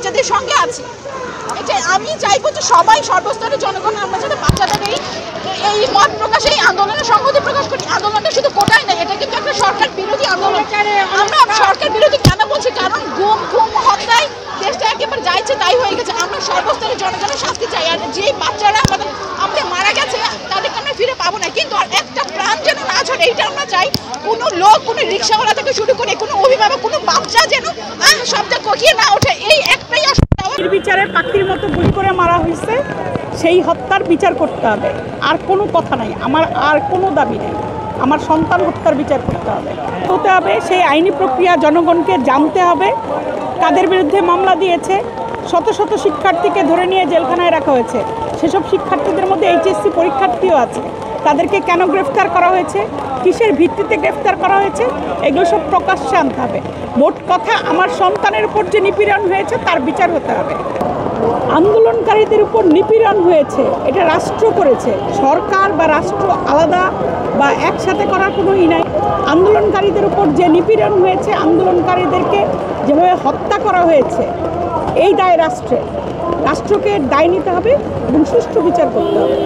বাচ্চাদের সঙ্গে আছি। এটা আমি চাইবো যে সবাই সর্বস্তরের জনগণ আমরা যাতে বাচ্চাদের এই মত প্রকাশে এই আন্দোলনের সংহতি প্রকাশ করি। আন্দোলনটা শুধু কোটাই না, এটা কিন্তু একটা সরকার বিরোধী আন্দোলন। আমরা সরকার বিরোধী কেন বলছি, কারণ গুম খুন হত্যায় দেশটা একেবারে যাইছে তাই হয়ে গেছে। আমরা সর্বস্তরের জনগণের শাস্তি চাই। আর যে বাচ্চারা আমাদের মারা গেছে তাদেরকে আমরা ফিরে পাবো না, কিন্তু আর একটা প্রাণ যেন না ঝরে এইটা আমরা চাই। কোনো লোক, কোনো রিক্সাওয়ালা থেকে শুরু করে কোনো অভিভাবক, কোনো বাচ্চা যেন শব্দ কোকিয়ে না ওঠে, এই একটাই বিচারে পাখির মতো গুলি করে মারা হয়েছে, সেই হত্যার বিচার করতে হবে। আর কোনো কথা নাই, আমার আর কোনো দাবি নেই। আমার সন্তান হত্যার বিচার করতে হবে। সেই আইনি প্রক্রিয়া জনগণকে জানতে হবে। কাদের বিরুদ্ধে মামলা দিয়েছে, শত শত শিক্ষার্থীকে ধরে নিয়ে জেলখানায় রাখা হয়েছে। সেসব শিক্ষার্থীদের মধ্যে এইচএসসি পরীক্ষার্থীও আছে। তাদেরকে কেন গ্রেফতার করা হয়েছে, কিসের ভিত্তিতে গ্রেফতার করা হয়েছে, এগুলো সব প্রকাশ্যে আনতে হবে। মোট কথা, আমার সন্তানের উপর যে নিপীড়ন হয়েছে তার বিচার হতে হবে। আন্দোলনকারীদের উপর নিপীড়ন হয়েছে, এটা রাষ্ট্র করেছে। সরকার বা রাষ্ট্র আলাদা বা একসাথে করার কোনো নাই। আন্দোলনকারীদের উপর যে নিপীড়ন হয়েছে, আন্দোলনকারীদেরকে যেভাবে হত্যা করা হয়েছে, এই দায় রাষ্ট্রকে দায় নিতে হবে এবং সুষ্ঠু বিচার করতে হবে।